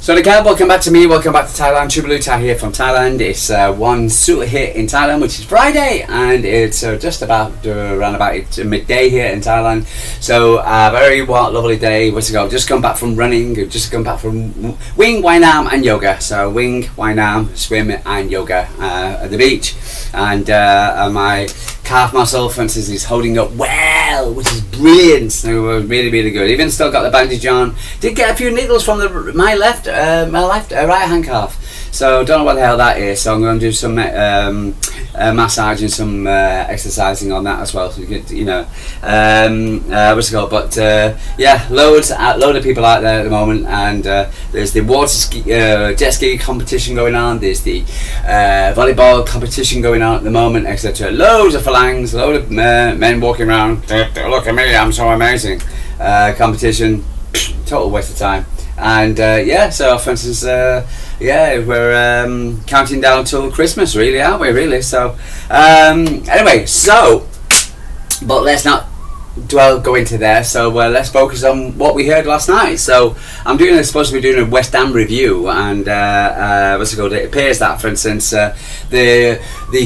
So again, welcome back to me, welcome back to Thailand. WHU here from Thailand. It's one super hit in Thailand, which is Friday, and it's just about around about midday here in Thailand. So very lovely day. What's it called? Just come back from running, just come back from Wing, Wainam and yoga. So Wing, Wainam, swim and yoga at the beach. And my calf muscle, for instance, is holding up well, which is brilliant. So really good. Even still got the bandage on. Did get a few niggles from my right hand calf. So don't know what the hell that is. So I'm going to do some massage and some exercising on that as well. So you get, what's it called? But yeah, load of people out there at the moment, and there's the jet ski competition going on. There's the volleyball competition going on at the moment, etc. Loads of phalanx, load of men walking around. Look at me, I'm so amazing. Competition, total waste of time. And so for instance, we're counting down till Christmas, really, aren't we? Really. So anyway, but let's not go into there. So let's focus on what we heard last night. So I'm supposed to be doing a West Ham review, and what's it called? It appears that, for instance, the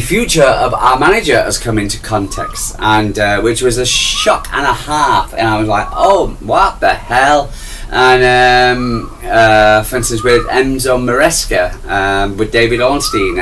future of our manager has come into context, and which was a shock and a half. And I was like, oh, what the hell? And for instance, with Enzo Maresca, with David Ornstein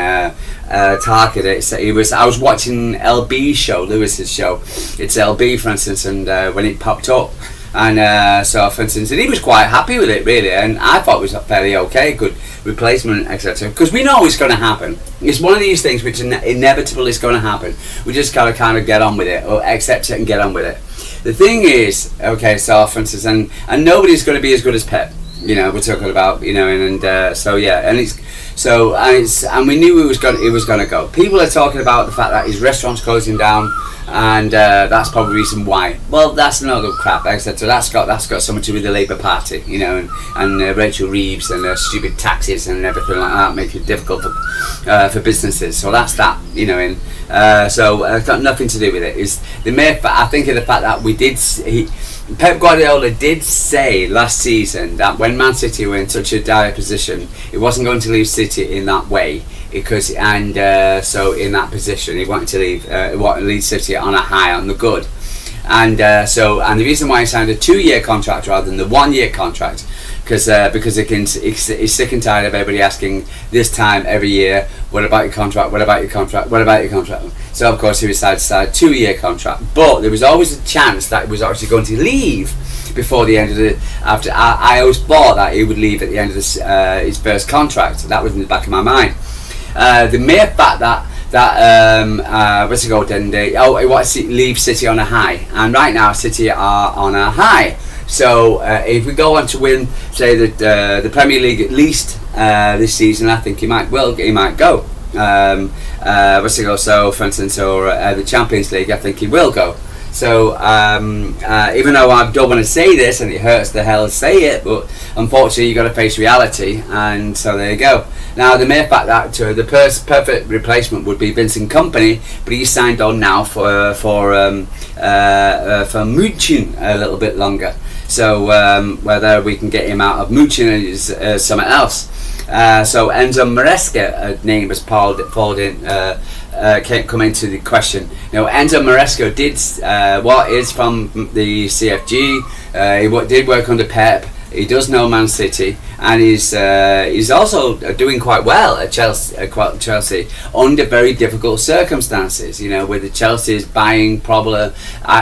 targeted, I was watching LB's show, Lewis's show. It's LB, for instance, and when it popped up, and so for instance, and he was quite happy with it, really, and I thought it was fairly okay, good replacement, etc. Because we know it's going to happen. It's one of these things which inevitable is going to happen. We just gotta kind of get on with it, or accept it and get on with it. The thing is, okay, so for instance, and nobody's going to be as good as Pep. We're talking about, and we knew it was going to go. People are talking about the fact that his restaurant's closing down, and that's probably the reason why. Well, that's another crap, etc. That's got something to do with the Labour Party, and Rachel Reeves and stupid taxes and everything like that make it difficult for businesses. So that's that, so it's got nothing to do with it. It's the mere fact, I think, of the fact that Pep Guardiola did say last season that when Man City were in such a dire position, he wasn't going to leave City in that way, so in that position he wanted to leave City on a high, on the good, and the reason why he signed a 2-year contract rather than the 1-year contract, because he's sick and tired of everybody asking this time every year, what about your contract, what about your contract, what about your contract. So of course he decided to sign a 2-year contract, but there was always a chance that he was actually going to leave before the end of I always thought that he would leave at the end of his first contract. So that was in the back of my mind. The mere fact that what's it called, and he wants to leave City on a high, and right now City are on a high. So if we go on to win, say the Premier League at least this season, I think he might go. What's it called? So for instance, or the Champions League, I think he will go. So even though I don't want to say this, and it hurts the hell to say it, but unfortunately you got to face reality, and so there you go. Now the mere fact that the perfect replacement would be Vincent Kompany, but he's signed on now for Munchen a little bit longer. So whether we can get him out of Munchen is something else. So Enzo Maresca name was come into the question. Enzo Maresca is from the CFG. He did work under Pep. He does know Man City, and he's also doing quite well at Chelsea under very difficult circumstances. With the Chelsea's buying problem,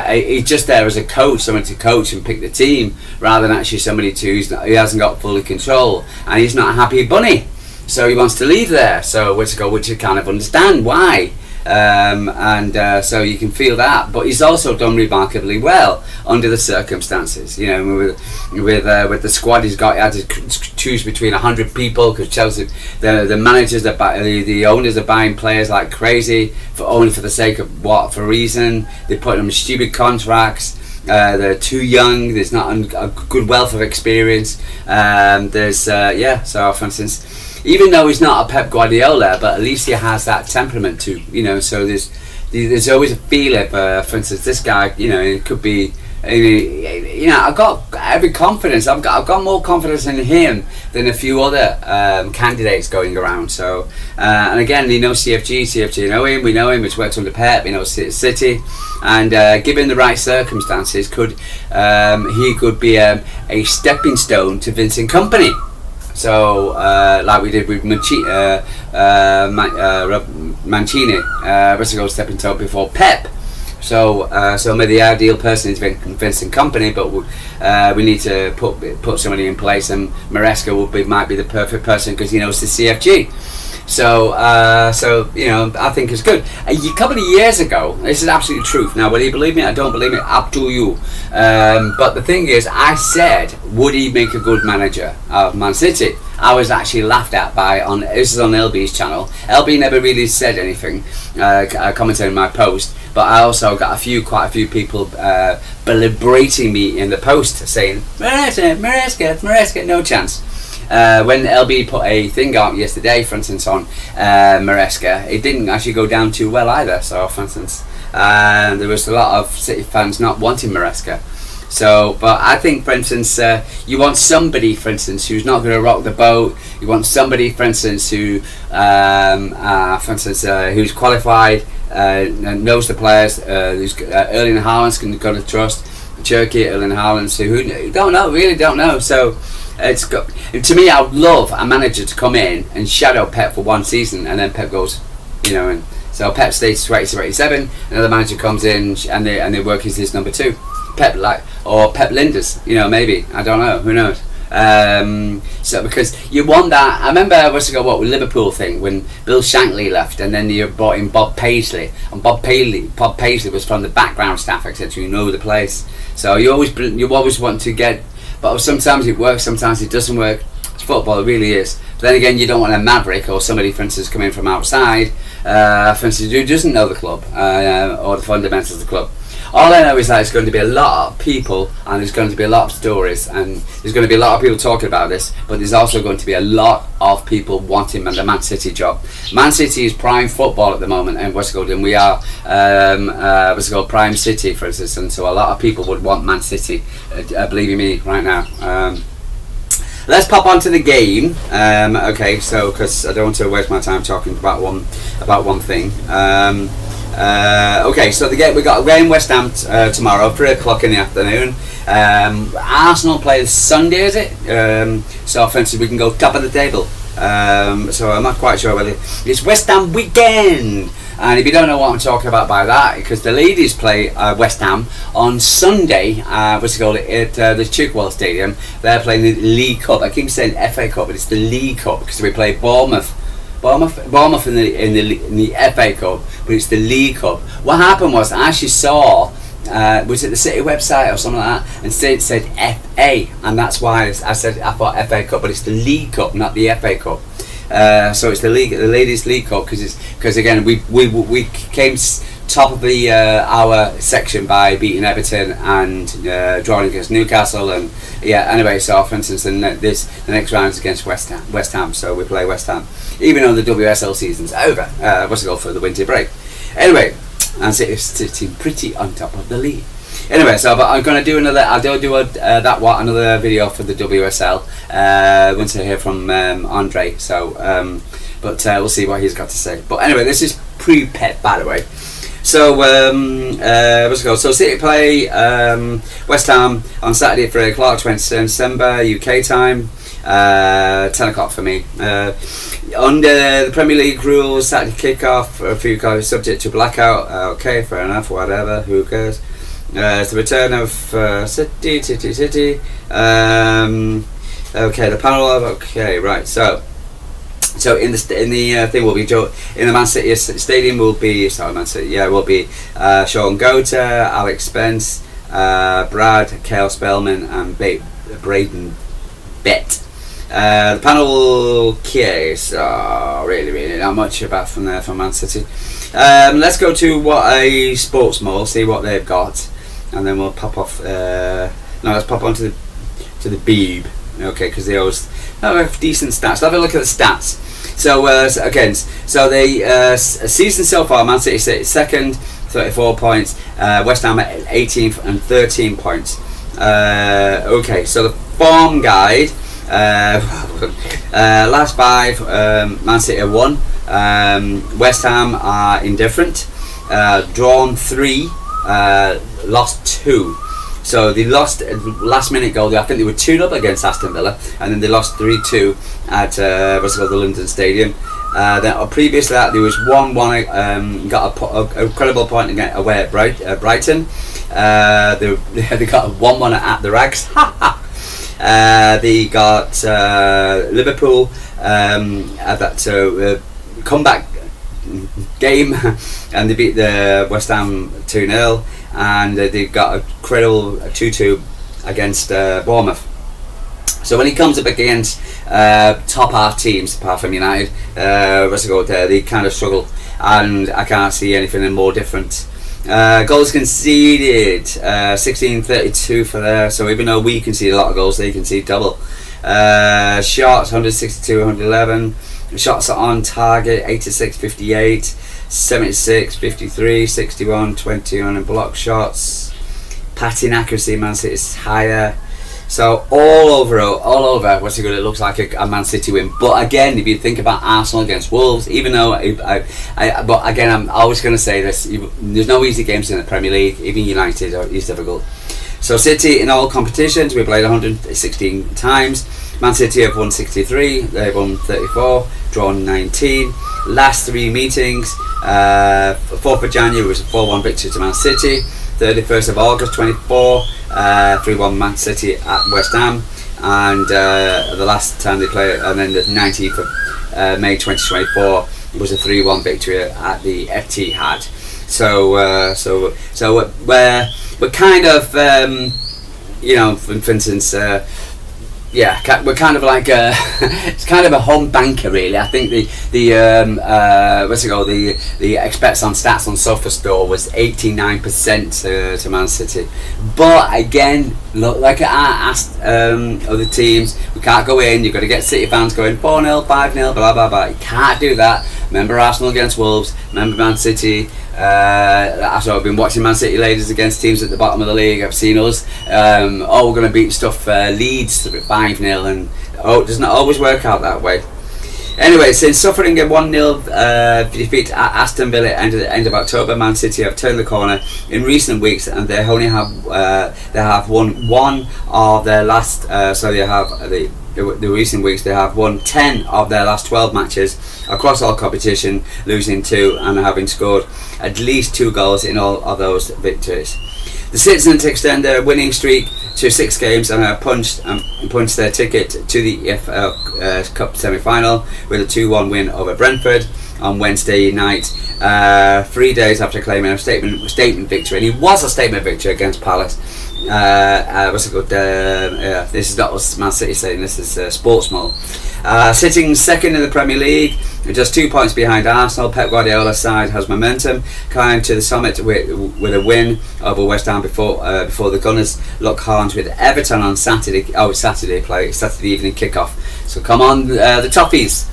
he's just there as a coach, someone to coach and pick the team, rather than actually somebody he hasn't got fully control, and he's not a happy bunny, so he wants to leave there. So which you kind of understand why. So you can feel that, but he's also done remarkably well under the circumstances. With the squad he's got, he had to choose between 100 people, because Chelsea, the managers, the owners are buying players like crazy only for the sake of what for reason. They put them in stupid contracts. They're too young. There's not a good wealth of experience. So for instance, even though he's not a Pep Guardiola, but at least he has that temperament too. So there's always a feeling. For instance, this guy, it could be I've got every confidence. I've got more confidence in him than a few other candidates going around. So, and again, CFG know him. We know him. He's worked under PEP. He knows City, and given the right circumstances, he could be a stepping stone to Vincent Kompany. So, like we did with Mancini, stepping stone before PEP. So maybe the ideal person is Vincent Kompany, but we need to put somebody in place, and Maresca might be the perfect person because he knows the CFG. So I think it's good. A couple of years ago, this is absolute truth. Now, whether you believe me, I don't believe it, up to you. But the thing is, I said, would he make a good manager of Man City? I was actually laughed at this is on LB's channel. LB never really said anything, commenting on my post, but I also got quite a few people berating me in the post, saying, Maresca, no chance. When LB put a thing out yesterday, for instance, on Maresca, it didn't actually go down too well either. So, for instance, there was a lot of City fans not wanting Maresca. So, but I think, for instance, you want somebody, for instance, who's not going to rock the boat. You want somebody, for instance, who's qualified, knows the players, who's Erling Haaland's got to trust. Turkey, Erling Haaland, who really don't know. So, to me, I would love a manager to come in and shadow Pep for one season, and then Pep goes, and so Pep stays to 87. Another manager comes in and they work as his number two. Pep Linders, maybe, I don't know, who knows. So because you want that. I remember with Liverpool thing when Bill Shankly left, and then you brought in Bob Paisley, and Bob Paisley was from the background staff, etc. You know the place, so you always want to get. But sometimes it works, sometimes it doesn't work. It's football, it really is. But then again, you don't want a maverick or somebody, for instance, coming from outside, for instance, who doesn't know the club or the fundamentals of the club. All I know is that it's going to be a lot of people, and there's going to be a lot of stories, and there's going to be a lot of people talking about this, but there's also going to be a lot of people wanting the Man City job. Man City is prime football at the moment, and and we are prime City, for instance, and so a lot of people would want Man City, believe me, right now. Let's pop onto the game. Okay, so because I don't want to waste my time talking about one thing. Okay, so we got a game West Ham tomorrow, 3:00 in the afternoon. Arsenal play Sunday, is it? So for instance, we can go top of the table. So I'm not quite sure whether it's West Ham weekend. And if you don't know what I'm talking about by that, because the ladies play West Ham on Sunday, at the Chickwell Stadium. They're playing the League Cup. I keep saying FA Cup, but it's the League Cup because we play Bournemouth in the FA Cup, but it's the League Cup. What happened was I actually saw, was it the City website or something like that, and it said FA, and that's why I thought FA Cup, but it's the League Cup, not the FA Cup. So it's the ladies League Cup because again we came top of our section by beating Everton and drawing against Newcastle, and anyway, so for instance, the next round is against West Ham, so we play West Ham even though the WSL season's over. For the winter break anyway, and City's sitting pretty on top of the league. Anyway, so but I'm going to do another video for the WSL once I hear from Andre. So, but we'll see what he's got to say. But anyway, this is pre-PEP, by the way. So So City play West Ham on Saturday at 3:00, 20th December UK time. 10:00 for me. Under the Premier League rules, Saturday kick-off, a few guys subject to blackout. Okay, fair enough, whatever, who cares. It's the return of City. Okay, the panel of right. So in the thing will be in the Man City stadium will be Man City. Yeah, will be Sean Gota, Alex Spence, Brad, Kale Spellman, and Braden Bett. The panel case, really not much about from there from Man City. Let's go to what a sports mall, see what they've got, and then we'll pop off. Let's pop on to the Beeb, okay, because they always have decent stats. Let's have a look at the stats. So the season so far, Man City second, 34 points. West Ham at 18th and 13 points. Okay, so the form guide. Last 5, Man City have won. West Ham are indifferent. Drawn 3, lost 2. So they lost last minute goal. I think they were 2-0 against Aston Villa, and then they lost 3-2 at the London Stadium. Then previous to that, there was 1-1. Got a credible point away at Brighton. They got 1-1 at the Rags. They got Liverpool at that comeback game, and they beat the West Ham 2-0, and they got a credible 2-2 against Bournemouth. So when he comes up against top half teams, apart from United, they kind of struggle, and I can't see anything more different. Goals conceded, 16-32 for there. So even though we concede a lot of goals, they concede double. Shots 162, 111. Shots on target 86, 58, 76, 53, 61, 21, and block shots. Passing accuracy, Man City is higher. So all over, what's it good? It looks like a Man City win. But again, if you think about Arsenal against Wolves, even though but again, I'm always going to say this: there's no easy games in the Premier League. Even United is difficult. So City in all competitions, we played 116 times. Man City have won 63. They've won 34, drawn 19. Last 3 meetings: 4th of January was a 4-1 victory to Man City. 31st of August 24, 3-1 Man City at West Ham, and the last time they played, and then the 19th of May 2024 was a 3-1 victory at the Etihad. So we're kind of for instance. We're kind of like it's kind of a home banker, really. I think the expects on stats on SofaScore was 89% to Man City. But again, look, like I asked other teams, we can't go in. You've got to get City fans going 4-0, 5-0, blah blah blah. You can't do that. Remember Arsenal against Wolves. Remember Man City. I've been watching Man City ladies against teams at the bottom of the league. I've seen us. We're going to beat Leeds 5-0, and it does not always work out that way. Anyway, since suffering a 1-0 defeat at Aston Villa at the end of October, Man City have turned the corner in recent weeks, and they only have won 1 of their last. The recent weeks they have won 10 of their last 12 matches across all competition, losing 2 and having scored at least 2 goals in all of those victories. The Citizens extend their winning streak to 6 games and have punched their ticket to the EFL Cup semi-final with a 2-1 win over Brentford on Wednesday night, 3 days after claiming a statement victory. And it was a statement victory against Palace. This is not what Man City saying, this is Sportsmole. Sitting second in the Premier League, just 2 points behind Arsenal, Pep Guardiola's side has momentum, climbed to the summit with a win over West Ham before the Gunners lock horns with Everton on Saturday evening kickoff. So come on, the Toffees.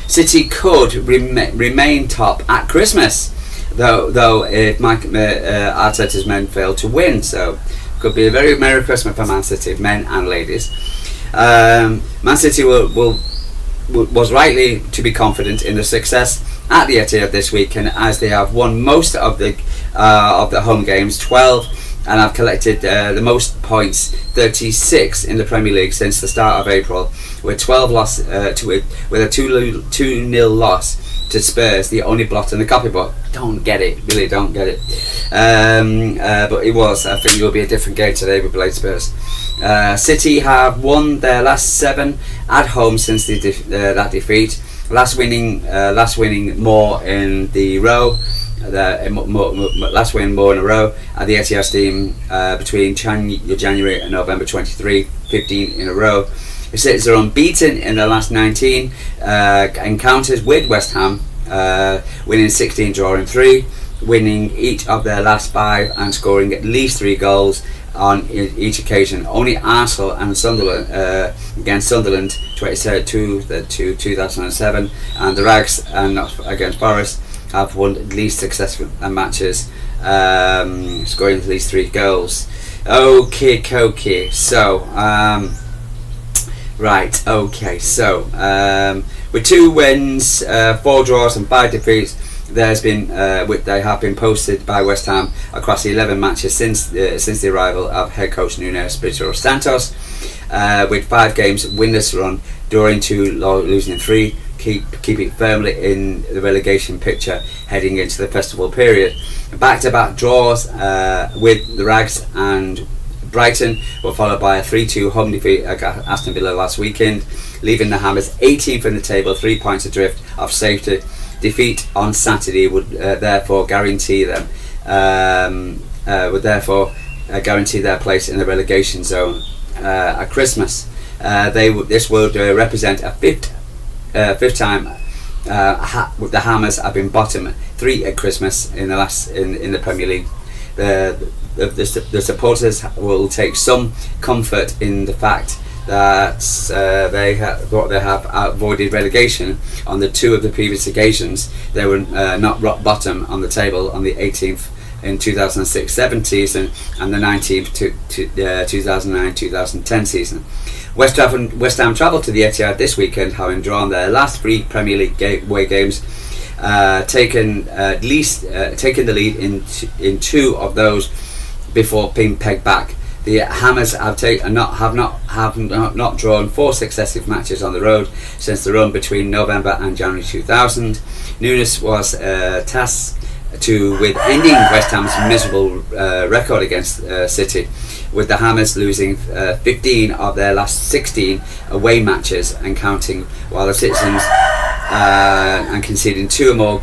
City could remain top at Christmas, though if Arteta's men fail to win, so could be a very Merry Christmas for Man City, men and ladies. Man City was rightly to be confident in the success at the Etihad this weekend, as they have won most of the home games, 12, and have collected the most points, 36 in the Premier League since the start of April, with 12 with a 2-0 loss to Spurs, the only blot in the copybook. Don't get it, really don't get it. But it was. I think it will be a different game today with Blade Spurs. City have won their last 7 at home since that defeat. Last winning more in the row. Last win more in a row at the Etihad Stadium between January and November 23, 15 in a row. The Citizens are unbeaten in their last 19 encounters with West Ham, winning 16, drawing 3, winning each of their last 5 and scoring at least 3 goals on each occasion. Only Arsenal and Sunderland against Sunderland 2007 and the Rags and against Forest have won at least successful matches, scoring at least 3 goals. Okay. So, right. Okay. So, with 2 wins, 4 draws, and 5 defeats, they have been posted by West Ham across 11 matches since the arrival of head coach Nuno Espirito Santos, with 5 games winless run, drawing 2, losing 3, keeping firmly in the relegation picture heading into the festival period. Back-to-back draws with the Rags and Brighton were followed by a 3-2 home defeat at Aston Villa last weekend, leaving the Hammers 18th in the table, 3 points adrift of safety. Defeat on Saturday would therefore guarantee their place in the relegation zone at Christmas. This would represent a fifth time the Hammers have been bottom 3 at Christmas in the Premier League. The supporters will take some comfort in the fact that they have avoided relegation on the 2 of the previous occasions. They were not rock bottom on the table on the 18th in 2006-07 season and the 19th to 2009-2010 season. West Ham travelled to the Etihad this weekend, having drawn their last 3 Premier League away games, taken the lead in 2 of those before being pegged back. The Hammers have not drawn 4 successive matches on the road since the run between November and January 2000. Nunes was tasked with ending West Ham's miserable record against City, with the Hammers losing 15 of their last 16 away matches and counting, while the Citizens and conceding two or more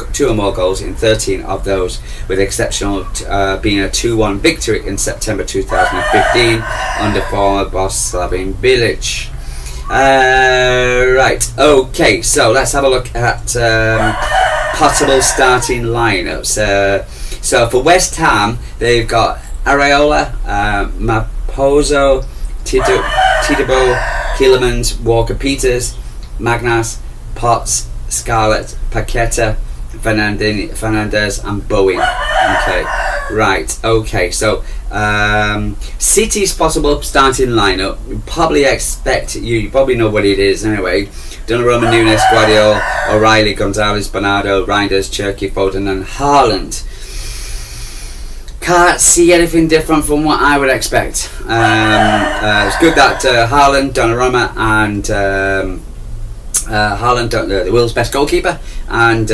goals in 13 of those, with exceptional being a 2-1 victory in September 2015 under former boss Slaven Bilic. Right, okay, so let's have a look at possible starting lineups. So for West Ham, they've got Areola, Maposo, Tidebo, Kielemans, Walker-Peters, Magnas, Potts, Scarlett, Paqueta, Fernandez and Bowen. Okay, right, okay, so City's possible starting lineup, you probably know what it is anyway. Donnarumma, Nunes, Guardiola, O'Reilly, Gonzalez, Bernardo, Reinders, Cherki, Foden and Haaland. Can't see anything different from what I would expect. It's good that Haaland, Donnarumma and Haaland, the world's best goalkeeper, and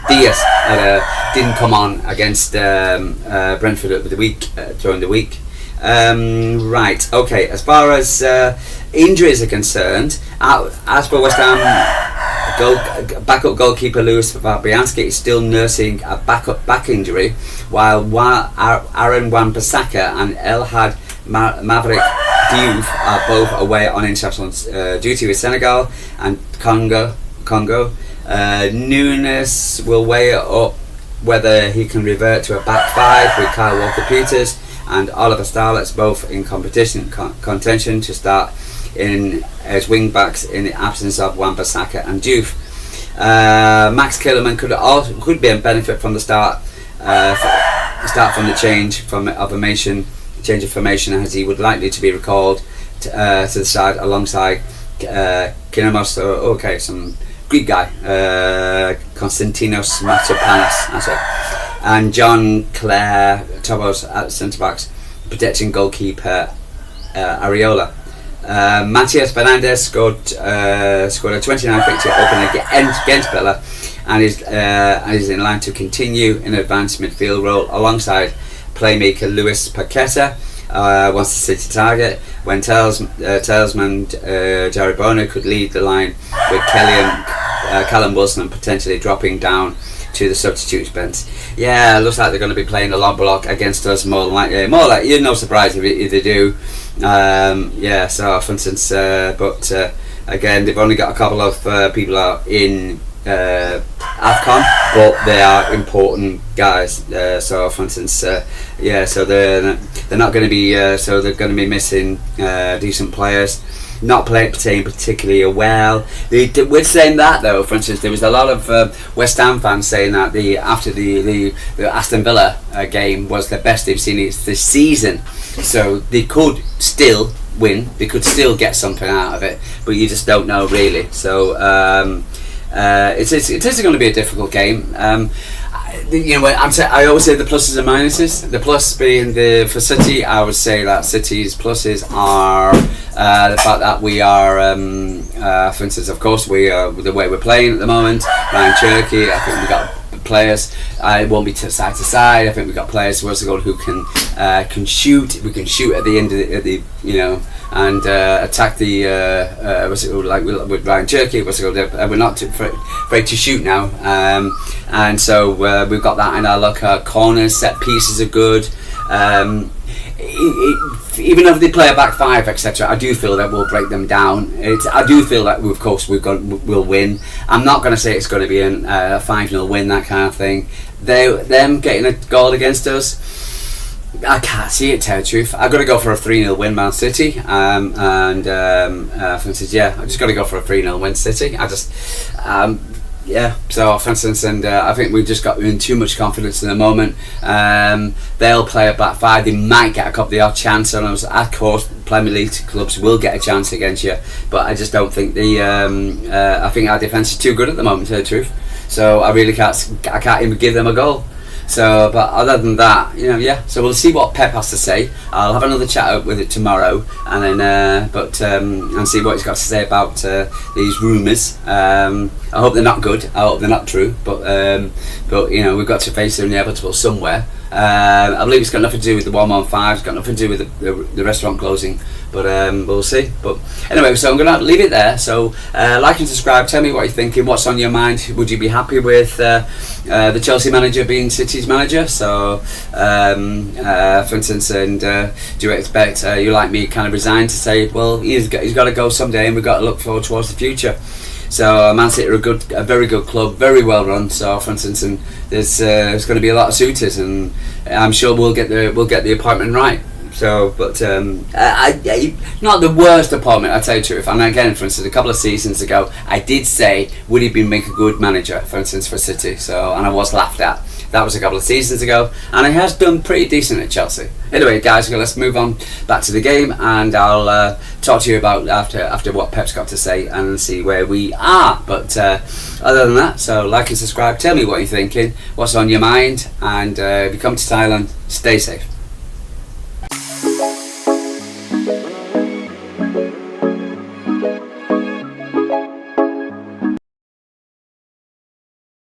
Diaz didn't come on against Brentford during the week. Right, okay, as far as injuries are concerned, as for West Ham, backup goalkeeper Lewis Fabianski is still nursing a back injury, while Aaron Wan-Bissaka and Elhad Maverick Diouf are both away on international duty with Senegal and Congo. Nunes will weigh up whether he can revert to a back 5 with Kyle Walker-Peters and Oliver Starlets both in contention to start in as wing backs in the absence of Wan-Bissaka and Diouf. Max Killerman could be a benefit from the start from the change of formation, as he would likely to be recalled to the side alongside Kinamos, some Greek guy, Konstantinos Matopanos, that's it, and John Clare Tobos at centre backs, protecting goalkeeper Areola. Matias Fernandez scored a 29th victory opener against Villa, and is in line to continue in advanced midfield role alongside playmaker Luis Paqueta once the City target, when talisman Jared Bono could lead the line, with Callum Wilson potentially dropping down to the substitutes bench. Yeah, it looks like they're going to be playing a long block against us, more like you're no surprise if they do. So for instance, but again, they've only got a couple of people out in AFCON, but they are important guys. So, for instance, so they're not going to be. So they're going to be missing decent players. Not playing particularly well. With saying that though, for instance, there was a lot of West Ham fans saying that after the Aston Villa game was the best they've seen it this season. So they could still win. They could still get something out of it, but you just don't know really. So it is going to be a difficult game. I always say the pluses and minuses. The plus being for City, I would say that City's pluses are the fact that we are, for instance, of course, we are the way we're playing at the moment. Ryan Cherky, I think we've got players. It won't be side to side. I think we've got players who can shoot. We can shoot at the end of the and attack the with Ryan Cherky. We're not too afraid to shoot now, and so we've got that in our look. Our corners, set pieces are good. Even if they play a back five, etc., I do feel that we'll break them down. I do feel that, of course, we'll win. I'm not going to say it's going to be a 5-0 win, that kind of thing. Them getting a goal against us, I can't see it, tell the truth. I've got to go for a 3-0 win, Man City. For instance, I've just got to go for a 3-0 win, City. So for instance, and I think we've just got in too much confidence in the moment. They'll play a back five. They might get the odd chance on us. Of course, Premier League clubs will get a chance against you, but I just don't think I think our defence is too good at the moment, to tell the truth. So I really can't even give them a goal. So, but other than that, so we'll see what Pep has to say. I'll have another chat with it tomorrow, and then and see what he's got to say about these rumours. I hope they're not good. I hope they're not true. But we've got to face the inevitable somewhere. I believe it's got nothing to do with the 115. It's got nothing to do with the restaurant closing. But we'll see. But anyway, so I'm going to leave it there. So like and subscribe. Tell me what you're thinking. What's on your mind? Would you be happy with the Chelsea manager being City's manager? So for instance, and do you expect you like me kind of resign to say, well, he's got to go someday, and we've got to look forward towards the future. So Man City are a very good club, very well run. So for instance, and there's going to be a lot of suitors, and I'm sure we'll get the appointment right. So, but not the worst appointment, I tell you the truth. And again, for instance, a couple of seasons ago, I did say, would he make a good manager, for instance, for City? So, and I was laughed at. That was a couple of seasons ago, and he has done pretty decent at Chelsea. Anyway, guys, let's move on back to the game, and I'll talk to you about after what Pep's got to say and see where we are. But other than that, so like and subscribe. Tell me what you're thinking, what's on your mind, and if you come to Thailand, stay safe.